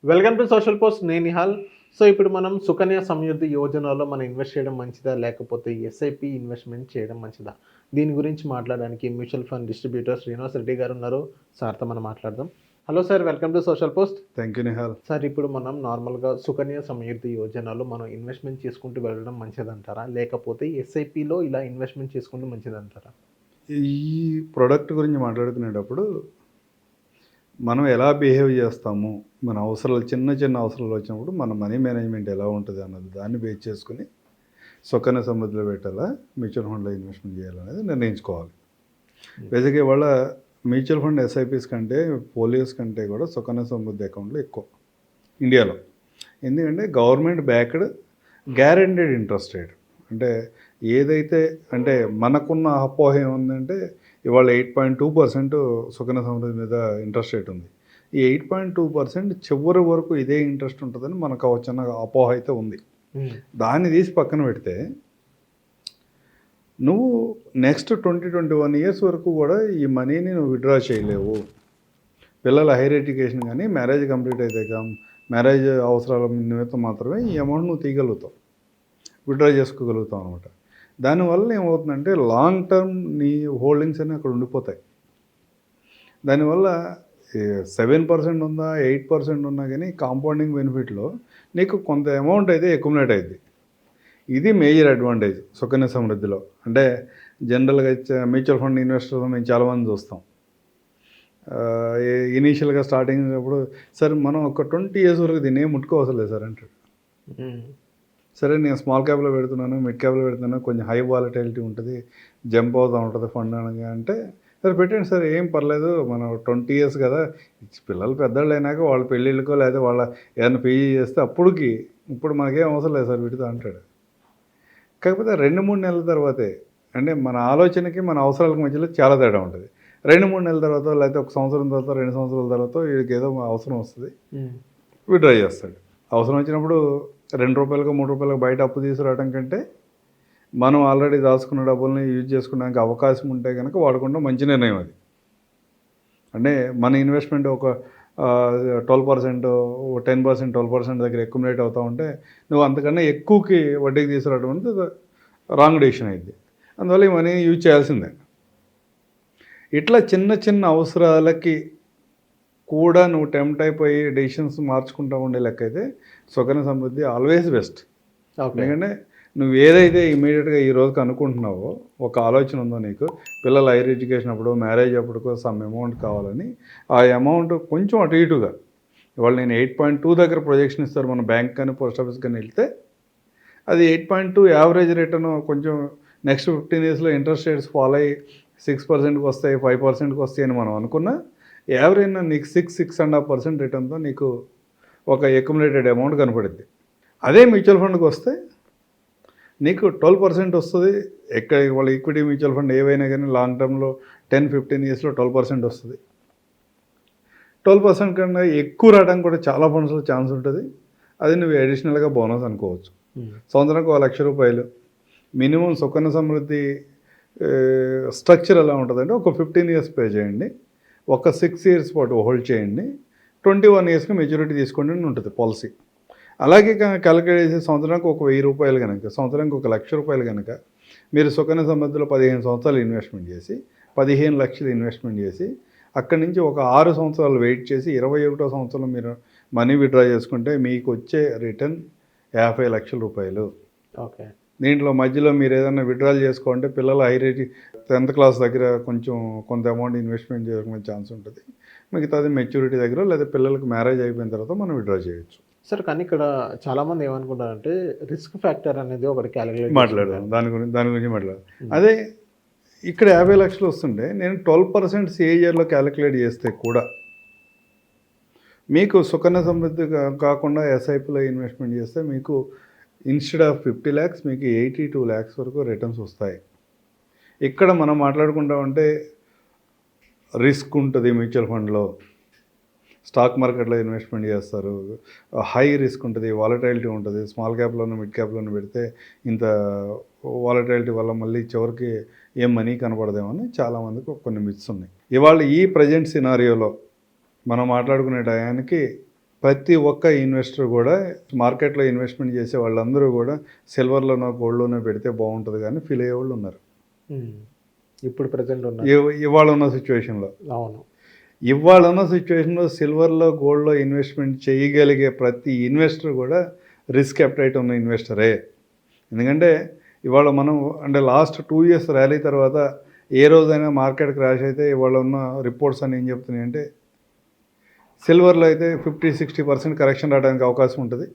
Welcome to social post. నేను Nihal. So ఇప్పుడు మనం సుకన్య సమృద్ధి యోజనలో మనం ఇన్వెస్ట్ చేయడం మంచిదా, లేకపోతే ఎస్ఐపి ఇన్వెస్ట్మెంట్ చేయడం మంచిదా? దీని గురించి మాట్లాడడానికి mutual fund distributor Srinivas Reddy గారు ఉన్నారు. సార్తో మనం మాట్లాడదాం. Hello sir, welcome to social post. Thank you Nihal. Sir, ఇప్పుడు మనం నార్మల్గా సుకన్య సమృద్ధి యోజనలో మనం ఇన్వెస్ట్మెంట్ చేసుకుంటూ వెళ్ళడం మంచిదంటారా, లేకపోతే ఎస్ఐపిలో ఇలా ఇన్వెస్ట్మెంట్ చేసుకుంటూ మంచిదంటారా? ఈ ప్రోడక్ట్ గురించి మాట్లాడుకునేటప్పుడు మనం ఎలా బిహేవ్ చేస్తాము, మన అవసరాలు చిన్న చిన్న అవసరాలు వచ్చినప్పుడు మన మనీ మేనేజ్మెంట్ ఎలా ఉంటుంది అన్నది దాన్ని బేస్ చేసుకుని సుకన్య సమృద్ధిలో పెట్టాలా, మ్యూచువల్ ఫండ్లో ఇన్వెస్ట్మెంట్ చేయాలనేది నిర్ణయించుకోవాలి. బేసిక్గా ఇవాళ మ్యూచువల్ ఫండ్ ఎస్ఐపిస్ కంటే పోలియోస్ కంటే కూడా సుకన్య సమృద్ధి అకౌంట్లు ఎక్కువ ఇండియాలో. ఎందుకంటే government backed guaranteed interest rate. అంటే ఏదైతే అంటే మనకున్న అపోహ ఏముందంటే ఇవాళ 8.2% సుకన్య సమృద్ధి మీద ఇంట్రెస్ట్ రేట్ ఉంది. ఈ 8.2% చివరి వరకు ఇదే ఇంట్రెస్ట్ ఉంటుందని మనకు చిన్న అపోహ అయితే ఉంది. దాన్ని తీసి పక్కన పెడితే నువ్వు నెక్స్ట్ 20-21 ఇయర్స్ వరకు కూడా ఈ మనీని నువ్వు విత్డ్రా చేయలేవు. పిల్లల హైయర్ ఎడ్యుకేషన్ కానీ మ్యారేజ్ కంప్లీట్ అయితే మ్యారేజ్ అవసరాల నిమిత్తం మాత్రమే ఈ అమౌంట్ నువ్వు తీయగలుగుతావు, విత్డ్రా చేసుకోగలుగుతావు అనమాట. దానివల్ల ఏమవుతుందంటే లాంగ్ టర్మ్ నీ హోల్డింగ్స్ అన్నీ అక్కడ ఉండిపోతాయి. దానివల్ల 7% ఉందా 8% ఉన్నా కానీ కాంపౌండింగ్ బెనిఫిట్లో నీకు కొంత అమౌంట్ అయితే అక్యుములేట్ అయింది. ఇది మేజర్ అడ్వాంటేజ్ సుకన్య సమృద్ధిలో. అంటే జనరల్గా మ్యూచువల్ ఫండ్ ఇన్వెస్టర్స్ మేము చాలామంది చూస్తాం. ఇనీషియల్గా స్టార్టింగ్ అప్పుడు సార్ మనం ఒక 20 years వరకు దీన్ని ఏం ముట్టుకోవసరం లేదు సార్ అంటాడు. సరే నేను స్మాల్ క్యాప్లో పెడుతున్నాను, మిడ్ క్యాప్లో పెడుతున్నాను, కొంచెం హై వాలటిలిటీ ఉంటుంది, జంప్ అవుతూ ఉంటుంది ఫండ్ అనగా అంటే సరే పెట్టండి సార్ ఏం పర్లేదు, మనం 20 years కదా, పిల్లలు పెద్దవాళ్ళు అయినాక వాళ్ళ పెళ్ళిళ్ళకో లేదా వాళ్ళ ఏదైనా పీజీ చేస్తే ఇప్పుడు మనకేం అవసరం లేదు సార్ వీటితో అంటాడు. కాకపోతే 2-3 నెలల తర్వాతే, అంటే మన ఆలోచనకి మన అవసరాలకు మధ్యలో చాలా తేడా ఉంటుంది. 2-3 నెలల తర్వాత లేకపోతే 1 సంవత్సరం తర్వాత 2 సంవత్సరాల తర్వాత వీడికి ఏదో అవసరం వస్తుంది, విత్డ్రా చేస్తాడు. అవసరం వచ్చినప్పుడు ₹2 ₹3 బయట అప్పు తీసుకురావడం కంటే మనం ఆల్రెడీ దాచుకున్న డబ్బుల్ని యూజ్ చేసుకోవడానికి అవకాశం ఉంటే కనుక వాడకుండా మంచి నిర్ణయం అది. అంటే మన ఇన్వెస్ట్మెంట్ ఒక 12%, 10%, 12% దగ్గర అక్యుములేట్ అవుతూ ఉంటే నువ్వు అంతకన్నా ఎక్కువకి వడ్డీకి తీసుకురావడం అనేది రాంగ్ డెసిషన్ అయింది. అందువల్ల ఈ మనీ యూజ్ చేయాల్సిందే. ఇట్లా చిన్న చిన్న అవసరాలకి కూడా నువ్వు టెంప్ట్ అయిపోయి డెసిషన్స్ మార్చుకుంటూ ఉండే లెక్క అయితే సుకన్య సమృద్ధి ఆల్వేస్ బెస్ట్. ఎందుకంటే నువ్వు ఏదైతే ఇమీడియట్గా ఈ రోజుకి అనుకుంటున్నావో, ఒక ఆలోచన ఉందో నీకు పిల్లల హైయర్ ఎడ్యుకేషన్ అప్పుడు మ్యారేజ్ అప్పుడుకో సమ్ అమౌంట్ కావాలని, ఆ అమౌంట్ కొంచెం అటు ఇటుగా ఇవాళ నేను 8.2 దగ్గర ప్రొజెక్షన్ ఇస్తారు మన బ్యాంక్ కానీ పోస్ట్ ఆఫీస్ కానీ వెళ్తే, అది 8.2 యావరేజ్ రిటర్న్ కొంచెం నెక్స్ట్ 15 yearsలో ఇంట్రెస్ట్ రేట్స్ ఫాలో అయ్యి 6%కి వస్తాయి, 5%కి వస్తాయి అని మనం అనుకున్నా, యావరేజ్ నీకు 6.5% రిటర్న్తో నీకు ఒక అక్యుములేటెడ్ అమౌంట్ కనపడుద్ది. అదే మ్యూచువల్ ఫండ్కి వస్తే నీకు 12% వస్తుంది. ఎక్కడ వాళ్ళ ఈక్విటీ మ్యూచువల్ ఫండ్ ఏవైనా కానీ లాంగ్ టర్మ్లో 10-15 yearsలో 12% వస్తుంది. 12% కన్నా ఎక్కువ రావడానికి కూడా చాలా ఫండ్స్లో ఛాన్స్ ఉంటుంది. అది నువ్వు అడిషనల్గా బోనస్ అనుకోవచ్చు. సంవత్సరానికి ₹1,00,000 మినిమం. సుకన్య సమృద్ధి స్ట్రక్చర్ ఎలా ఉంటుందంటే ఒక 15 years పే చేయండి, ఒక 6 years పాటు హోల్డ్ చేయండి, 21 yearsకి మెచ్యూరిటీ తీసుకోండి అని ఉంటుంది పాలసీ. అలాగే క్యాలిక్యులేట్ చేసే సంవత్సరానికి ఒక ₹1,000 కనుక, సంవత్సరానికి ఒక ₹1,00,000 కనుక మీరు సుకన్య సమృద్ధిలో 15 సంవత్సరాలు ఇన్వెస్ట్మెంట్ చేసి 15 లక్షలు ఇన్వెస్ట్మెంట్ చేసి అక్కడి నుంచి ఒక 6 సంవత్సరాలు వెయిట్ చేసి 21వ సంవత్సరంలో మీరు మనీ విత్డ్రా చేసుకుంటే మీకు వచ్చే రిటర్న్ ₹50 లక్షలు. ఓకే. దీంట్లో మధ్యలో మీరు ఏదైనా విత్డ్రాల్ చేసుకోవాలంటే పిల్లల హైయర్ 10th క్లాస్ దగ్గర కొంత అమౌంట్ ఇన్వెస్ట్మెంట్ చేసుకునే ఛాన్స్ ఉంటుంది. మిగతాది మెచ్యూరిటీ దగ్గర లేదా పిల్లలకు మ్యారేజ్ అయిపోయిన తర్వాత మనం విత్డ్రా చేయొచ్చు. సార్, కానీ ఇక్కడ చాలామంది ఏమనుకుంటారంటే రిస్క్ ఫ్యాక్టర్ అనేది ఒకటి క్యాలిక్యులేట్ మాట్లాడదాం, దాని గురించి మాట్లాడదాం. అదే ఇక్కడ 50 లక్షలు వస్తుంటే నేను 12% CAGRలో క్యాలిక్యులేట్ చేస్తే కూడా మీకు సుకన్య సమృద్ధి కాకుండా ఎస్ఐపిలో ఇన్వెస్ట్మెంట్ చేస్తే మీకు ఇన్స్టెడ్ ఆఫ్ 50 lakhs మీకు 82 lakhs వరకు రిటర్న్స్ వస్తాయి. ఇక్కడ మనం మాట్లాడుకుంటామంటే రిస్క్ ఉంటుంది మ్యూచువల్ ఫండ్లో, స్టాక్ మార్కెట్లో ఇన్వెస్ట్మెంట్ చేస్తారు, హై రిస్క్ ఉంటుంది, వాలటైలిటీ ఉంటుంది. స్మాల్ క్యాప్లోనూ మిడ్ క్యాప్లోనూ పెడితే ఇంత వాలటైలిటీ వల్ల మళ్ళీ చివరికి ఏం మనీ కనపడదేమో అని చాలామందికి కొన్ని మిత్స్ ఉన్నాయి. ఇవాళ ఈ ప్రజెంట్ సినారియోలో మనం మాట్లాడుకునే టయానికి ప్రతి ఒక్క ఇన్వెస్టర్ కూడా మార్కెట్లో ఇన్వెస్ట్మెంట్ చేసే వాళ్ళందరూ కూడా సిల్వర్లోనో గోల్డ్లోనో పెడితే బాగుంటుంది కానీ ఫీల్ అయ్యే వాళ్ళు ఉన్నారు ఇప్పుడు ప్రజెంట్ ఉన్న ఇవాళ ఉన్న సిచ్యువేషన్లో. అవును. ఇవాళ ఉన్న సిచ్యువేషన్లో సిల్వర్లో గోల్డ్లో ఇన్వెస్ట్మెంట్ చేయగలిగే ప్రతి ఇన్వెస్టర్ కూడా రిస్క్ అప్టైట్ ఉన్న ఇన్వెస్టరే. ఎందుకంటే ఇవాళ మనం అంటే లాస్ట్ 2 years ర్యాలీ తర్వాత ఏ రోజైనా మార్కెట్ క్రాష్ అయితే ఇవాళ ఉన్న రిపోర్ట్స్ అని ఏం చెప్తున్నాయి అంటే సిల్వర్లో అయితే 50-60% కరెక్షన్ రావడానికి అవకాశం ఉంటుంది.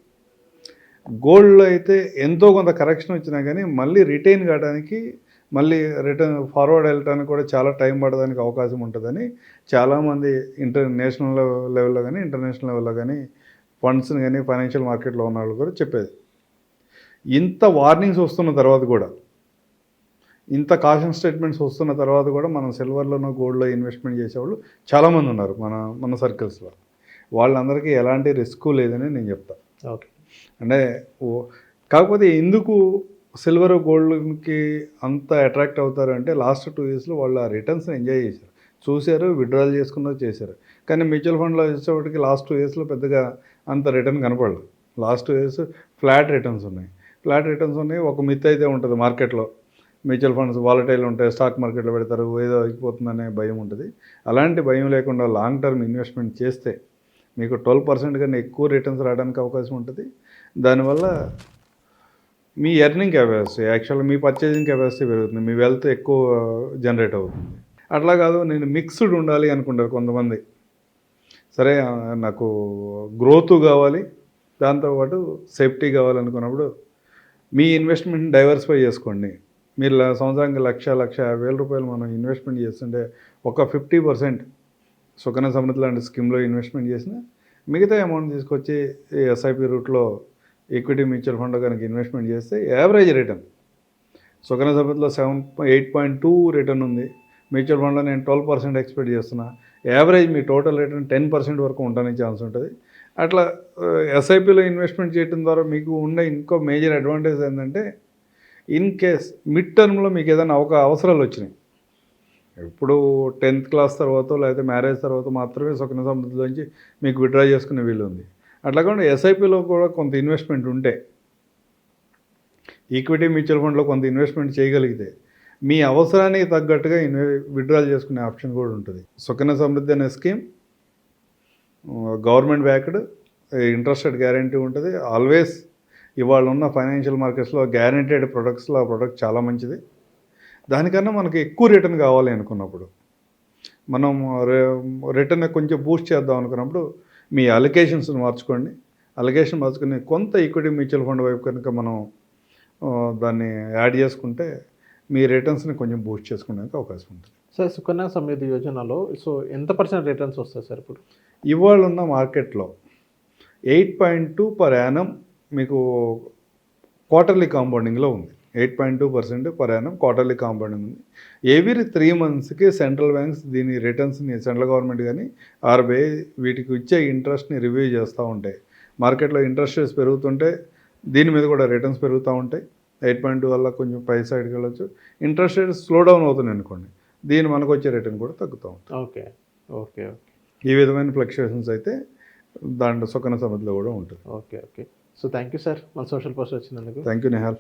గోల్డ్లో అయితే ఎంతో కొంత కరెక్షన్ వచ్చినా కానీ మళ్ళీ రిటైన్ కావడానికి మళ్ళీ రిటర్న్ ఫార్వర్డ్ వెళ్ళడానికి కూడా చాలా టైం పడడానికి అవకాశం ఉంటుందని చాలామంది నేషనల్ లెవెల్లో కానీ ఇంటర్నేషనల్ లెవెల్లో కానీ ఫండ్స్ని కానీ ఫైనాన్షియల్ మార్కెట్లో ఉన్న వాళ్ళు కూడా చెప్పేది. ఇంత వార్నింగ్స్ వస్తున్న తర్వాత కూడా ఇంత కాషన్ స్టేట్మెంట్స్ వస్తున్న తర్వాత కూడా మనం సిల్వర్లోనో గోల్డ్లో ఇన్వెస్ట్మెంట్ చేసేవాళ్ళు చాలామంది ఉన్నారు మన సర్కిల్స్లో. వాళ్ళందరికీ ఎలాంటి రిస్క్ లేదని నేను చెప్తాను. ఓకే. అంటే కాకపోతే ఎందుకు సిల్వర్ గోల్డ్కి అంత అట్రాక్ట్ అవుతారు అంటే లాస్ట్ 2 yearsలో వాళ్ళు ఆ రిటర్న్స్ని ఎంజాయ్ చేశారు, చూశారు, విత్డ్రాల్ చేసుకున్నారు, చేశారు. కానీ మ్యూచువల్ ఫండ్లో వచ్చేప్పటికి లాస్ట్ 2 yearsలో పెద్దగా అంత రిటర్న్ కనపడలేదు. లాస్ట్ 2 years ఫ్లాట్ రిటర్న్స్ ఉన్నాయి. ఒక మిత్ అయితే ఉంటుంది మార్కెట్లో, మ్యూచువల్ ఫండ్స్ వాలటైల్ ఉంటాయి, స్టాక్ మార్కెట్లో పెడతారు, ఏదో అయిపోతుందనే భయం ఉంటుంది. అలాంటి భయం లేకుండా లాంగ్ టర్మ్ ఇన్వెస్ట్మెంట్ చేస్తే మీకు 12% కన్నా ఎక్కువ రిటర్న్స్ రావడానికి అవకాశం ఉంటుంది. దానివల్ల మీ ఎర్నింగ్ కెపాసిటీ, యాక్చువల్గా మీ పర్చేసింగ్ కెపాసిటీ పెరుగుతుంది, మీ వెల్త్ ఎక్కువ జనరేట్ అవుతుంది. అట్లా కాదు నేను మిక్స్డ్ ఉండాలి అనుకుంటారు కొంతమంది. సరే నాకు గ్రోత్ కావాలి, దాంతోపాటు సేఫ్టీ కావాలనుకున్నప్పుడు మీ ఇన్వెస్ట్మెంట్ డైవర్సిఫై చేసుకోండి. మీరు సంవత్సరానికి 1,50,000 రూపాయలు మనం ఇన్వెస్ట్మెంట్ చేస్తుంటే ఒక 50% సుకన్య సమృద్ధి లాంటి స్కీమ్లో ఇన్వెస్ట్మెంట్ చేసిన మిగతా అమౌంట్ తీసుకొచ్చి ఎస్ఐపి రూట్లో ఈక్విటీ మ్యూచువల్ ఫండ్ కనుక ఇన్వెస్ట్మెంట్ చేస్తే యావరేజ్ రిటర్న్ సుకన్య సమృద్ధిలో 8.2 రిటర్న్ ఉంది. మ్యూచువల్ ఫండ్లో నేను 12% ఎక్స్పెక్ట్ చేస్తున్నా. యావరేజ్ మీ టోటల్ రిటర్న్ 10% వరకు ఉండడానికి ఛాన్స్ ఉంటుంది. అట్లా ఎస్ఐపిలో ఇన్వెస్ట్మెంట్ చేయడం ద్వారా మీకు ఉండే ఇంకో మేజర్ అడ్వాంటేజ్ ఏంటంటే ఇన్ కేస్ మిడ్ టర్మ్లో మీకు ఏదైనా అవసరాలు వచ్చినాయి, ఇప్పుడు 10th క్లాస్ తర్వాత లేకపోతే మ్యారేజ్ తర్వాత మాత్రమే సుకన్య సమృద్ధిలోంచి మీకు విత్డ్రా చేసుకునే వీలు ఉంది. అట్లా కాకుండా ఎస్ఐపిలో కూడా కొంత ఇన్వెస్ట్మెంట్ ఉంటే, ఈక్విటీ మ్యూచువల్ ఫండ్లో కొంత ఇన్వెస్ట్మెంట్ చేయగలిగితే మీ అవసరానికి తగ్గట్టుగా విత్డ్రాల్ చేసుకునే ఆప్షన్ కూడా ఉంటుంది. సుకన్య సమృద్ధి అనే scheme government backed, interested guarantee ఉంటుంది. ఆల్వేస్ ఇవాళ ఉన్న ఫైనాన్షియల్ మార్కెట్స్లో గ్యారంటీడ్ ప్రొడక్ట్స్లో ఆ ప్రొడక్ట్ చాలా మంచిది. దానికన్నా మనకి ఎక్కువ రిటర్న్ కావాలి అనుకున్నప్పుడు, మనం రిటర్న్ కొంచెం బూస్ట్ చేద్దాం అనుకున్నప్పుడు మీ అలొకేషన్స్ని మార్చుకుని కొంత ఈక్విటీ మ్యూచువల్ ఫండ్ వైపు కనుక మనం దాన్ని యాడ్ చేసుకుంటే మీ రిటర్న్స్ని కొంచెం బూస్ట్ చేసుకోవడానికి అవకాశం ఉంటుంది. సార్ సుకన్య సమృద్ధి యోజనలో ఎంత % రిటర్న్స్ వస్తాయి సార్ ఇప్పుడు? ఇవాళ ఉన్న మార్కెట్లో 8.2 పర్ యానం మీకు క్వార్టర్లీ కాంపౌండింగ్లో ఉంది. 8.2% పర్ యానం క్వార్టర్లీ కాంపౌండింగ్ ఉంది. ఎవ్రీ 3 monthsకి సెంట్రల్ బ్యాంక్స్ దీని రిటర్న్స్ని, సెంట్రల్ గవర్నమెంట్ కానీ ఆర్బీఐ వీటికి ఇచ్చే ఇంట్రెస్ట్ని రివ్యూ చేస్తూ ఉంటాయి. మార్కెట్లో ఇంట్రెస్ట్ రేట్స్ పెరుగుతుంటే దీని మీద కూడా రిటర్న్స్ పెరుగుతూ ఉంటాయి. 8.2 వల్ల కొంచెం పై సైడ్కి వెళ్ళొచ్చు. ఇంట్రెస్ట్ రేట్స్ స్లో డౌన్ అవుతుంది అనుకోండి, దీని మనకు వచ్చే రిటర్న్ కూడా తగ్గుతూ ఉంటుంది. ఓకే ఓకే ఓకే ఈ విధమైన ఫ్లక్చుయేషన్స్ అయితే దాంట్లో సుకన్య సమృద్ధిలో కూడా ఉంటుంది. Okay okay. So thank you sir మన సోషల్ పోస్ట్ వచ్చినందుకు. Thank you Nihal.